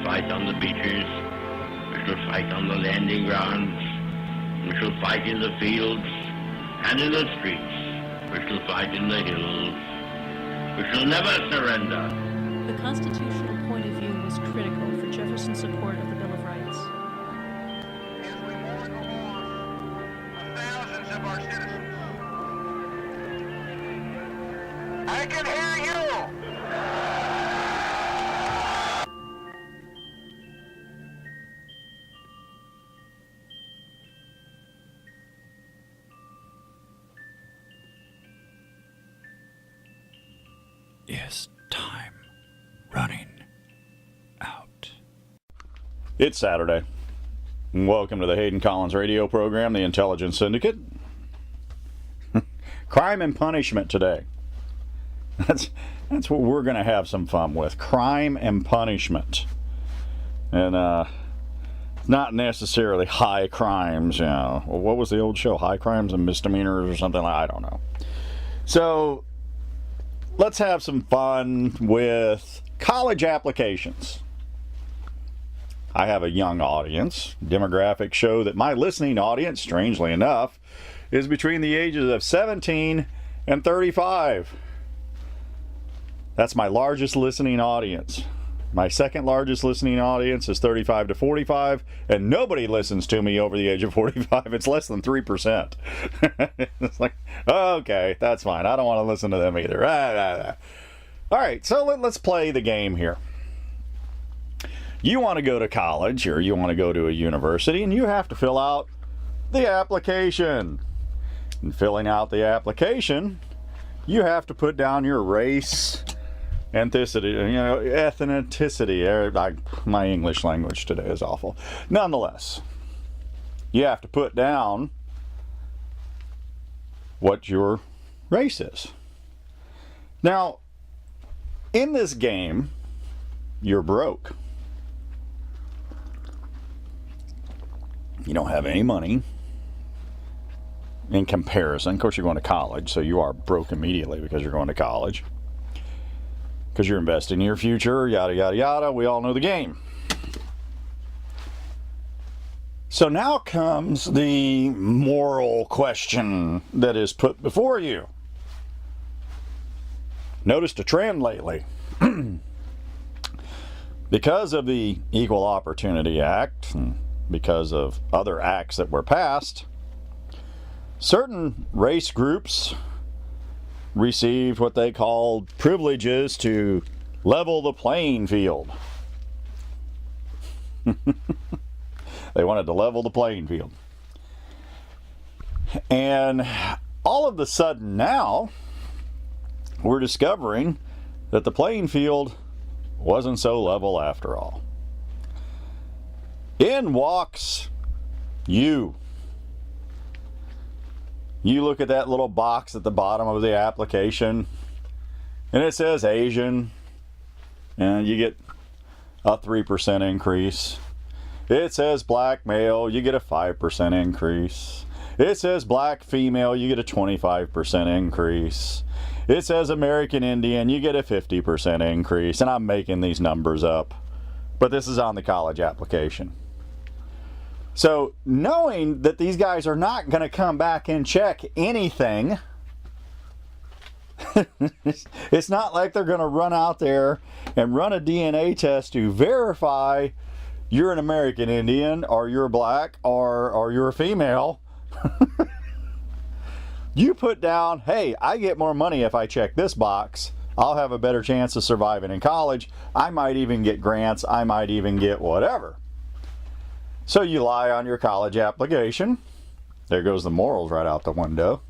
shall fight on the beaches. We shall fight on the landing grounds. We shall fight in the fields and in the streets. We shall fight in the hills. We shall never surrender. The constitutional point of view was critical for Jefferson's support of the Bill of Rights. As we mourn the loss of thousands of our citizens, I can hear you! Is time running out? It's Saturday. Welcome to the Hayden Collins radio program, The Intelligence Syndicate. Crime and punishment today. That's what we're going to have some fun with. Crime and punishment. And not necessarily high crimes, you know. What was the old show? High crimes and misdemeanors or something like I don't know. So let's have some fun with college applications. I have a young audience. Demographics show that my listening audience, strangely enough, is between the ages of 17 and 35. That's my largest listening audience. My second largest listening audience is 35 to 45, and nobody listens to me over the age of 45. It's less than 3%. It's like, okay, that's fine. I don't want to listen to them either. All right, so let's play the game here. You want to go to college or you want to go to a university, and you have to fill out the application. And filling out the application, you have to put down your race, ethnicity. My English language today is awful. Nonetheless, you have to put down what your race is. Now, in this game, you're broke. You don't have any money in comparison. Of course, you're going to college, so you are broke immediately because you're going to college. Because you're investing in your future, yada, yada, yada. We all know the game. So now comes the moral question that is put before you. Noticed a trend lately. Because of the Equal Opportunity Act, and because of other acts that were passed, certain race groups received what they called privileges to level the playing field. They wanted to level the playing field. And all of a sudden now, we're discovering that the playing field wasn't so level after all. In walks you. You look at that little box at the bottom of the application, and it says Asian, and you get a 3% increase. It says black male, you get a 5% increase. It says black female, you get a 25% increase. It says American Indian, you get a 50% increase. And I'm making these numbers up, but this is on the college application. So, knowing that these guys are not going to come back and check anything, it's not like they're going to run out there and run a DNA test to verify you're an American Indian, or you're black, or you're a female. You put down, hey, I get more money if I check this box. I'll have a better chance of surviving in college. I might even get grants. I might even get whatever. So you lie on your college application. There goes the morals right out the window.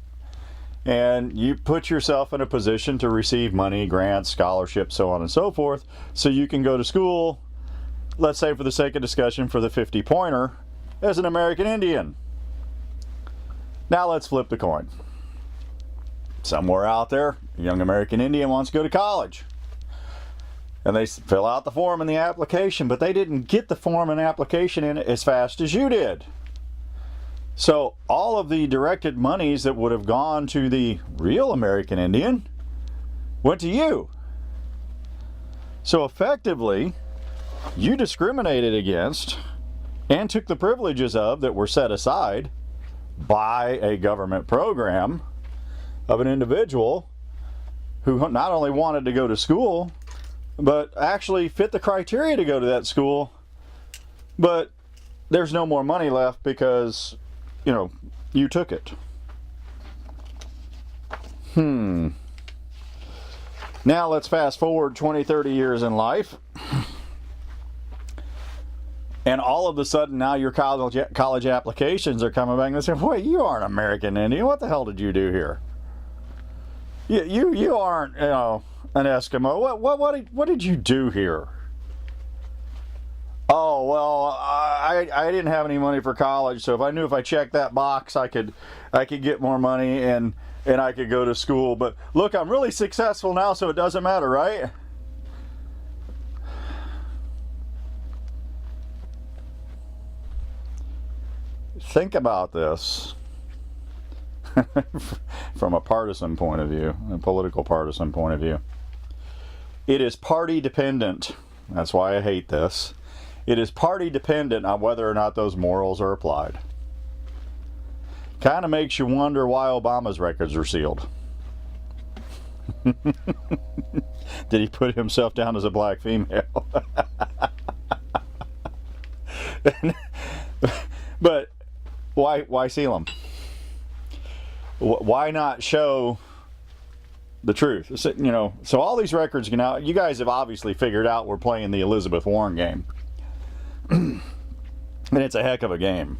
And you put yourself in a position to receive money, grants, scholarships, so on and so forth, so you can go to school, let's say for the sake of discussion, for the 50-pointer, as an American Indian. Now let's flip the coin. Somewhere out there, a young American Indian wants to go to college. And they fill out the form and the application, but they didn't get the form and application in as fast as you did. So all of the directed monies that would have gone to the real American Indian went to you. So effectively, you discriminated against and took the privileges of that were set aside by a government program of an individual who not only wanted to go to school, but actually fit the criteria to go to that school, but there's no more money left because, you took it. Now let's fast forward 20, 30 years in life. And all of a sudden now your college applications are coming back and saying, "Boy, you aren't American Indian. What the hell did you do here? You aren't, an Eskimo. What did you do here?" "Oh, well, I didn't have any money for college, so if I knew if I checked that box, I could get more money and I could go to school. But look, I'm really successful now, so it doesn't matter, right?" Think about this from a partisan point of view, a political partisan point of view. It is party dependent. That's why I hate this. It is party dependent on whether or not those morals are applied. Kind of makes you wonder why Obama's records are sealed. Did he put himself down as a black female? But why seal them? Why not show the truth? So all these records you guys have obviously figured out we're playing the Elizabeth Warren game. And it's a heck of a game.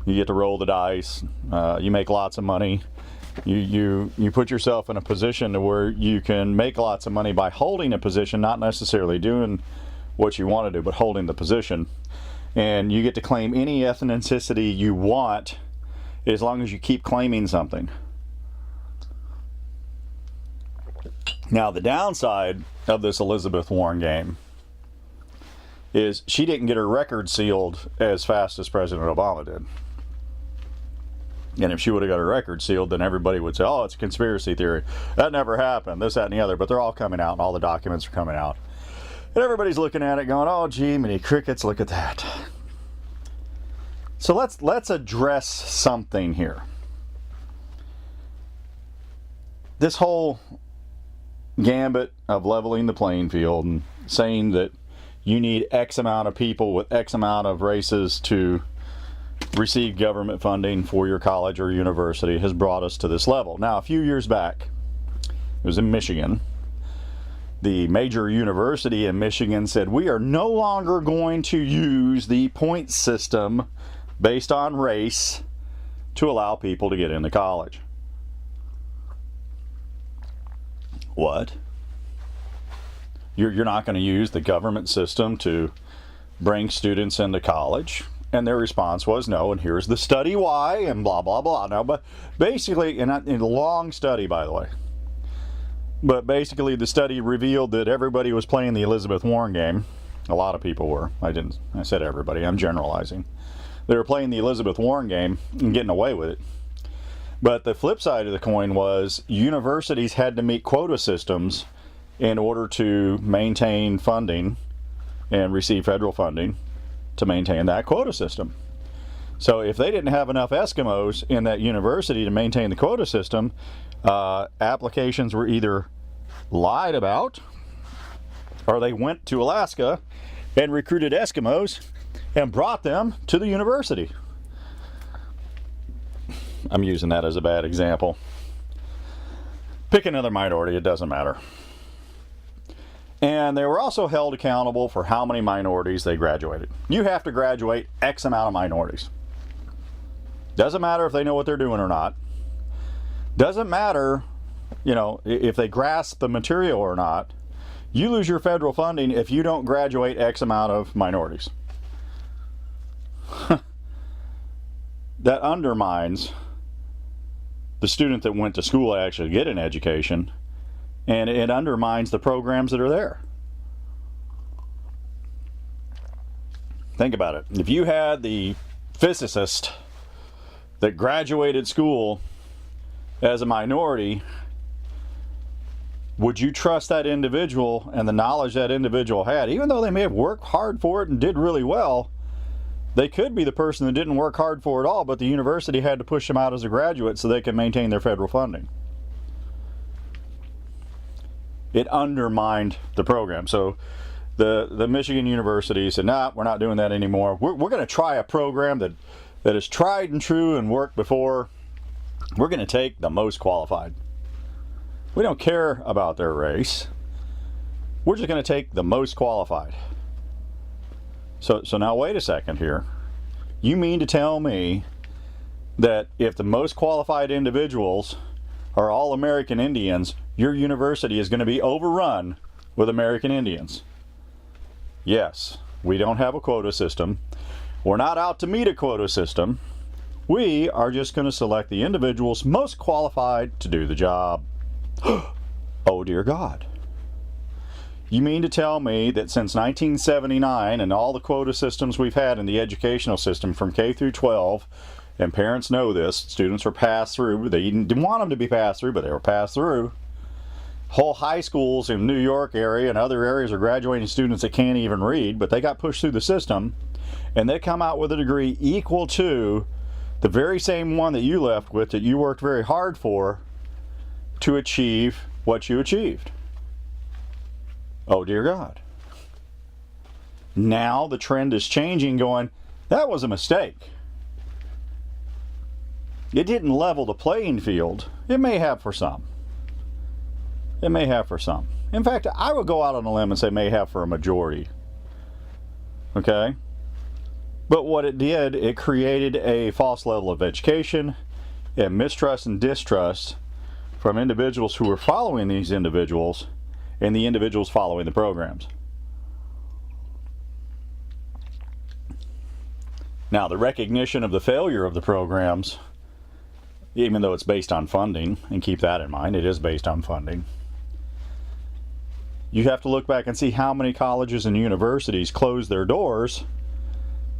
You get to roll the dice. You make lots of money. You put yourself in a position to where you can make lots of money by holding a position, not necessarily doing what you want to do, but holding the position. And you get to claim any ethnicity you want as long as you keep claiming something. Now, the downside of this Elizabeth Warren game is she didn't get her record sealed as fast as President Obama did. And if she would have got her record sealed, then everybody would say, "Oh, it's a conspiracy theory. That never happened, this, that, and the other." But they're all coming out, and all the documents are coming out. And everybody's looking at it going, "Oh, gee, many crickets, look at that." So let's address something here. This whole gambit of leveling the playing field and saying that you need X amount of people with X amount of races to receive government funding for your college or university has brought us to this level. Now, a few years back, it was in Michigan. The major university in Michigan said, "We are no longer going to use the point system based on race to allow people to get into college." What? You're not going to use the government system to bring students into college? And their response was no, and here's the study why, and blah, blah, blah. Now, but basically, in a long study, by the way, but basically the study revealed that everybody was playing the Elizabeth Warren game. A lot of people were. I said everybody. I'm generalizing. They were playing the Elizabeth Warren game and getting away with it. But the flip side of the coin was universities had to meet quota systems in order to maintain funding and receive federal funding to maintain that quota system. So if they didn't have enough Eskimos in that university to maintain the quota system, applications were either lied about or they went to Alaska and recruited Eskimos and brought them to the university. I'm using that as a bad example. Pick another minority, it doesn't matter. And they were also held accountable for how many minorities they graduated. You have to graduate X amount of minorities. Doesn't matter if they know what they're doing or not. Doesn't matter, if they grasp the material or not. You lose your federal funding if you don't graduate X amount of minorities. That undermines the student that went to school to actually get an education, and it undermines the programs that are there. Think about it. If you had the physicist that graduated school as a minority, would you trust that individual and the knowledge that individual had? Even though they may have worked hard for it and did really well, they could be the person that didn't work hard for it all, but the university had to push them out as a graduate so they could maintain their federal funding. It undermined the program. So the Michigan University said, nah, we're not doing that anymore. We're going to try a program that is tried and true and worked before. We're going to take the most qualified. We don't care about their race. We're just going to take the most qualified. So now wait a second here. You mean to tell me that if the most qualified individuals are all American Indians, your university is going to be overrun with American Indians? Yes, we don't have a quota system. We're not out to meet a quota system. We are just going to select the individuals most qualified to do the job. Oh dear God. You mean to tell me that since 1979 and all the quota systems we've had in the educational system from K through 12, and parents know this, students were passed through, they didn't want them to be passed through, but they were passed through. Whole high schools in New York area and other areas are graduating students that can't even read, but they got pushed through the system, and they come out with a degree equal to the very same one that you left with, that you worked very hard for to achieve what you achieved. Oh dear God. Now the trend is changing, going, that was a mistake. It didn't level the playing field. It may have for some. It may have for some. In fact, I would go out on a limb and say may have for a majority. Okay? But what it did, it created a false level of education and mistrust and distrust from individuals who were following these individuals and the individuals following the programs. Now, the recognition of the failure of the programs, even though it's based on funding, and keep that in mind, it is based on funding. You have to look back and see how many colleges and universities closed their doors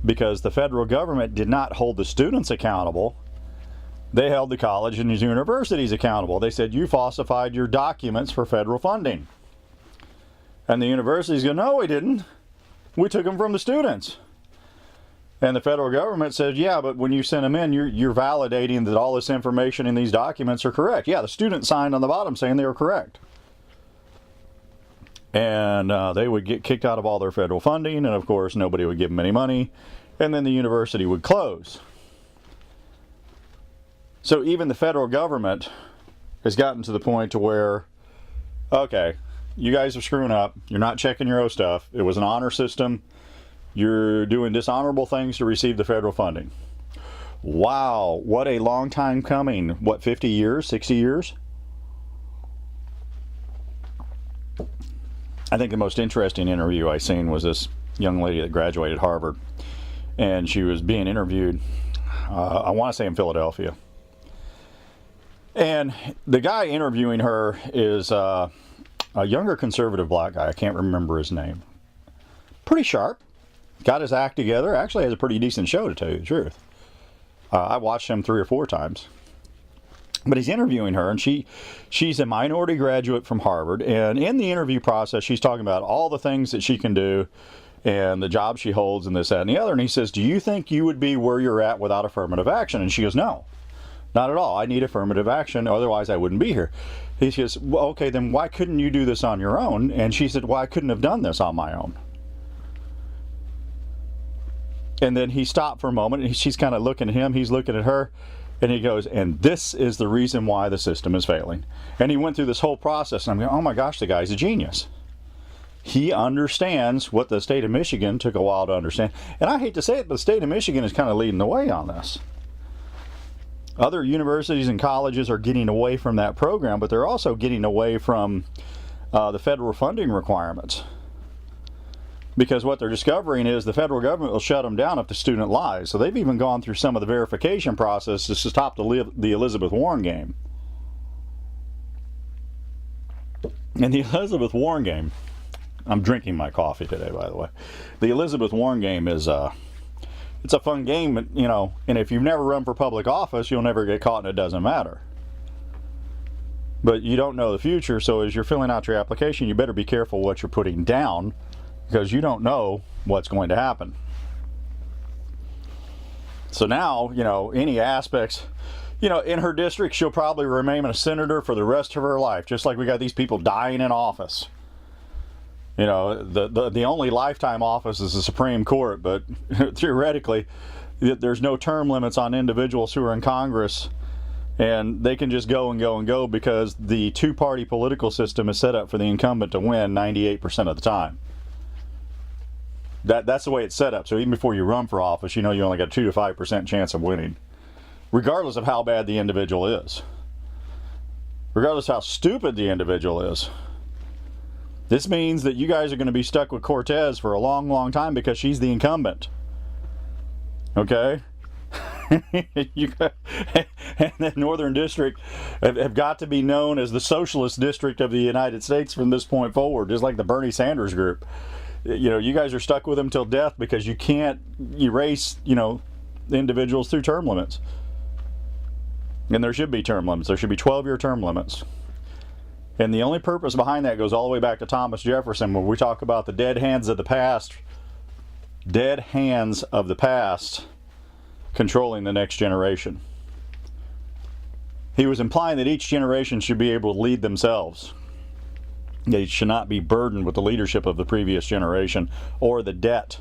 because the federal government did not hold the students accountable. They held the college and the universities accountable. They said, you falsified your documents for federal funding. And the universities go, no, we didn't. We took them from the students. And the federal government said, yeah, but when you send them in, you're validating that all this information in these documents are correct. Yeah, the student signed on the bottom saying they were correct. And they would get kicked out of all their federal funding, and of course nobody would give them any money, and then the university would close. So even the federal government has gotten to the point to where, okay, you guys are screwing up. You're not checking your own stuff. It was an honor system. You're doing dishonorable things to receive the federal funding. Wow, what a long time coming. What, 50 years, 60 years? I think the most interesting interview I seen was this young lady that graduated Harvard. And she was being interviewed, I want to say in Philadelphia. And the guy interviewing her is a younger conservative black guy. I can't remember his name. Pretty sharp. Got his act together. Actually has a pretty decent show, to tell you the truth. I watched him 3 or 4 times. But he's interviewing her, and she's a minority graduate from Harvard. And in the interview process, she's talking about all the things that she can do and the job she holds and this, that, and the other. And he says, do you think you would be where you're at without affirmative action? And she goes, no. Not at all. I need affirmative action, otherwise I wouldn't be here. He says, well, okay, then why couldn't you do this on your own? And she said, well, I couldn't have done this on my own. And then he stopped for a moment, and she's kind of looking at him, he's looking at her, and he goes, and this is the reason why the system is failing. And he went through this whole process, and I'm going, oh my gosh, the guy's a genius. He understands what the state of Michigan took a while to understand. And I hate to say it, but the state of Michigan is kind of leading the way on this. Other universities and colleges are getting away from that program, but they're also getting away from the federal funding requirements. Because what they're discovering is the federal government will shut them down if the student lies. So they've even gone through some of the verification processes to stop the Elizabeth Warren game. And the Elizabeth Warren game, I'm drinking my coffee today, by the way. The Elizabeth Warren game is it's a fun game, you know, and if you've never run for public office, you'll never get caught and it doesn't matter. But you don't know the future, so as you're filling out your application, you better be careful what you're putting down, because you don't know what's going to happen. So now, any aspects, in her district, she'll probably remain a senator for the rest of her life, just like we got these people dying in office. The only lifetime office is the Supreme Court, but theoretically, there's no term limits on individuals who are in Congress, and they can just go and go and go because the two-party political system is set up for the incumbent to win 98% of the time. That's the way it's set up. So even before you run for office, you only got a 2 to 5% chance of winning, regardless of how bad the individual is, regardless of how stupid the individual is. This means that you guys are going to be stuck with Cortez for a long, long time because she's the incumbent. Okay? And the Northern District have got to be known as the Socialist District of the United States from this point forward, just like the Bernie Sanders group. You guys are stuck with them till death because you can't erase, individuals through term limits. And there should be term limits. There should be 12-year term limits. And the only purpose behind that goes all the way back to Thomas Jefferson, when we talk about the dead hands of the past controlling the next generation. He was implying that each generation should be able to lead themselves. They should not be burdened with the leadership of the previous generation or the debt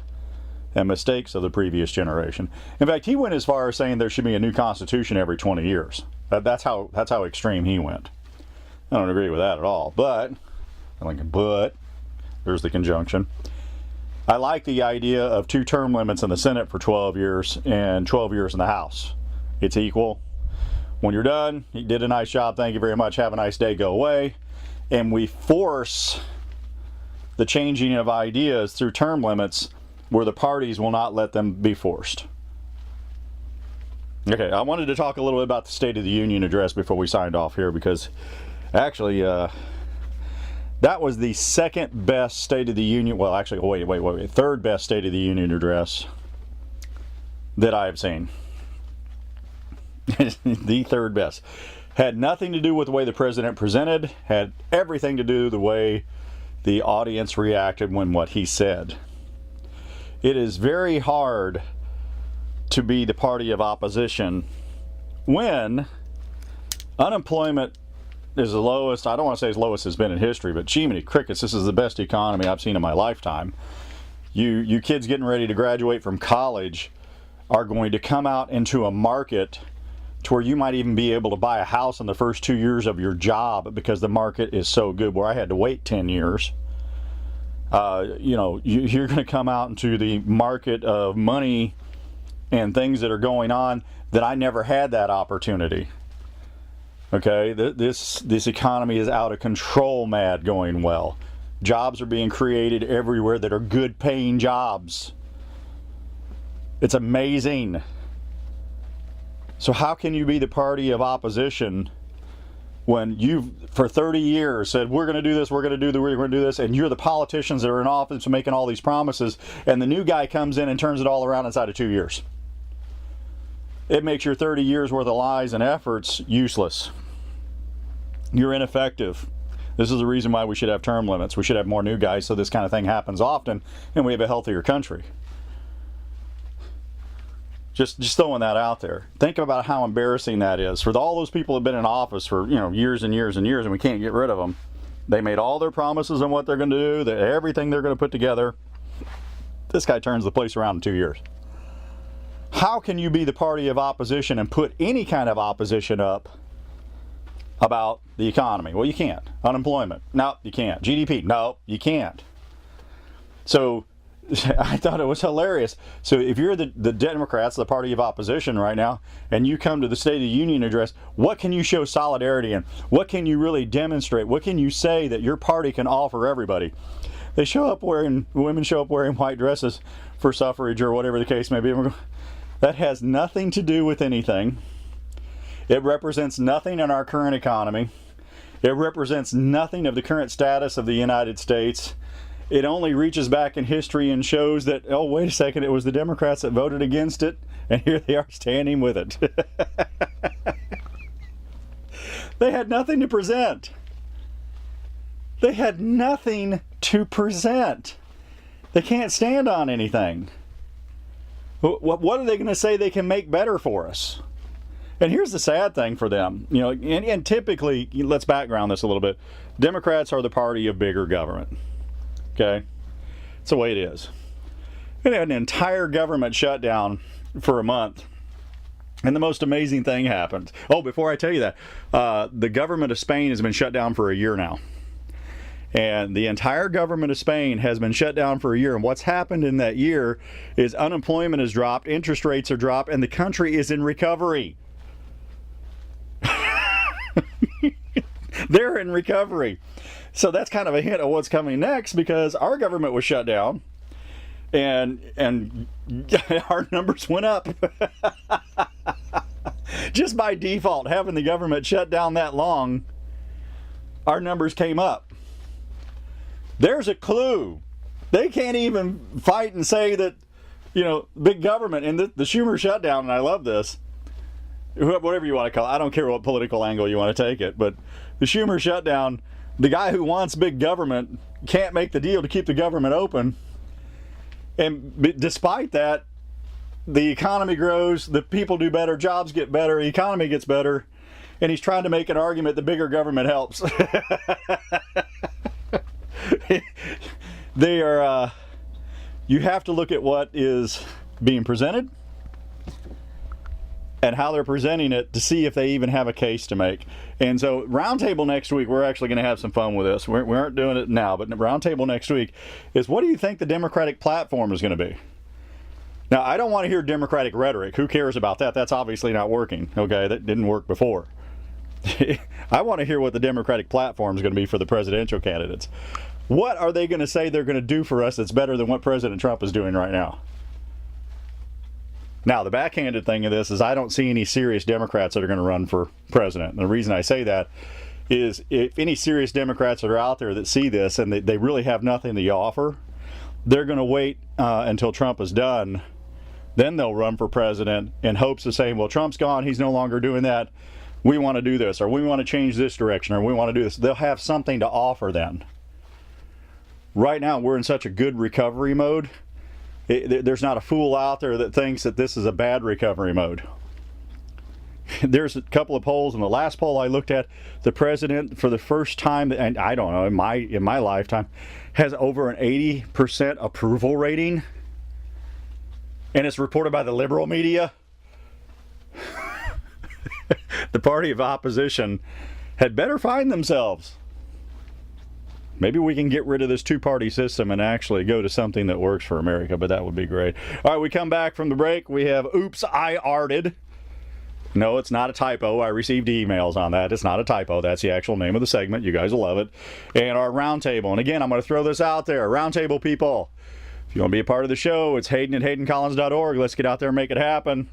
and mistakes of the previous generation. In fact, he went as far as saying there should be a new constitution every 20 years. That's how extreme he went. I don't agree with that at all, but there's the conjunction. I like the idea of 2 term limits in the Senate for 12 years and 12 years in the House. It's equal. When you're done, you did a nice job, thank you very much, have a nice day, go away. And we force the changing of ideas through term limits where the parties will not let them be forced. Okay, I wanted to talk a little bit about the State of the Union address before we signed off here, because actually, that was the second best State of the Union, well, actually, wait, third best State of the Union address that I have seen. The third best. Had nothing to do with the way the president presented, had everything to do with the way the audience reacted when what he said. It is very hard to be the party of opposition when unemployment is the lowest. I don't want to say as low as it's been in history, but Jiminy Crickets, this is the best economy I've seen in my lifetime. You kids getting ready to graduate from college are going to come out into a market to where you might even be able to buy a house in the first 2 years of your job because the market is so good, where I had to wait 10 years. You're going to come out into the market of money and things that are going on that I never had that opportunity. Okay, this economy is out of control mad going well. Jobs are being created everywhere that are good paying jobs. It's amazing. So how can you be the party of opposition when you've, for 30 years, said, we're going to do this, we're going to do this, and you're the politicians that are in office making all these promises, and the new guy comes in and turns it all around inside of 2 years? It makes your 30 years worth of lies and efforts useless. You're ineffective. This is the reason why we should have term limits. We should have more new guys so this kind of thing happens often, and we have a healthier country. Just throwing that out there. Think about how embarrassing that is for all those people who have been in office for years and years and years, and we can't get rid of them. They made all their promises on what they're going to do, everything they're going to put together. This guy turns the place around in 2 years. How can you be the party of opposition and put any kind of opposition up about the economy? Well, you can't. Unemployment? No, you can't. GDP? No, you can't. So I thought it was hilarious. So if you're the Democrats, the party of opposition right now, and you come to the State of the Union address, what can you show solidarity in? What can you really demonstrate? What can you say that your party can offer everybody? Women show up wearing white dresses for suffrage or whatever the case may be. That has nothing to do with anything. It represents nothing in our current economy. It represents nothing of the current status of the United States. It only reaches back in history and shows that, oh, wait a second, it was the Democrats that voted against it, and here they are standing with it. They had nothing to present. They had nothing to present. They can't stand on anything. What are they going to say they can make better for us? And here's the sad thing for them, you know, and typically, let's background this a little bit. Democrats are the party of bigger government. Okay? It's the way it is. They had an entire government shutdown for a month. And the most amazing thing happened. Oh, before I tell you that, the government of Spain has been shut down for a year now. And the entire government of Spain has been shut down for a year. And what's happened in that year is unemployment has dropped, interest rates are dropped, and the country is in recovery. They're in recovery. So that's kind of a hint of what's coming next, because our government was shut down and our numbers went up. Just by default, having the government shut down that long, our numbers came up. There's a clue. They can't even fight and say that, you know, big government and the Schumer shutdown, and I love this, whatever you want to call it. I don't care what political angle you want to take it, but the Schumer shutdown, the guy who wants big government can't make the deal to keep the government open. And despite that, the economy grows, the people do better, jobs get better, the economy gets better, and he's trying to make an argument that bigger government helps. They are, you have to look at what is being presented and how they're presenting it to see if they even have a case to make. And so roundtable next week, we're actually going to have some fun with this. We aren't doing it now, but roundtable next week is, what do you think the Democratic platform is going to be? Now, I don't want to hear Democratic rhetoric. Who cares about that? That's obviously not working. Okay, that didn't work before. I want to hear what the Democratic platform is going to be for the presidential candidates. What are they going to say they're going to do for us that's better than what President Trump is doing right now? Now, the backhanded thing of this is I don't see any serious Democrats that are going to run for president. And the reason I say that is, if any serious Democrats that are out there that see this and they really have nothing to offer, they're going to wait until Trump is done. Then they'll run for president in hopes of saying, well, Trump's gone, he's no longer doing that. We want to do this, or we want to change this direction, or we want to do this. They'll have something to offer then. Right now, we're in such a good recovery mode. There's not a fool out there that thinks that this is a bad recovery mode. There's a couple of polls. In the last poll I looked at, the president, for the first time, and I don't know, in my lifetime, has over an 80% approval rating. And it's reported by the liberal media. The party of opposition had better find themselves. Maybe we can get rid of this two-party system and actually go to something that works for America, but that would be great. All right, we come back from the break. We have Oops, I Arted. No, it's not a typo. I received emails on that. It's not a typo. That's the actual name of the segment. You guys will love it. And our roundtable. And again, I'm going to throw this out there. Roundtable people, if you want to be a part of the show, it's Hayden at HaydenCollins.org. Let's get out there and make it happen.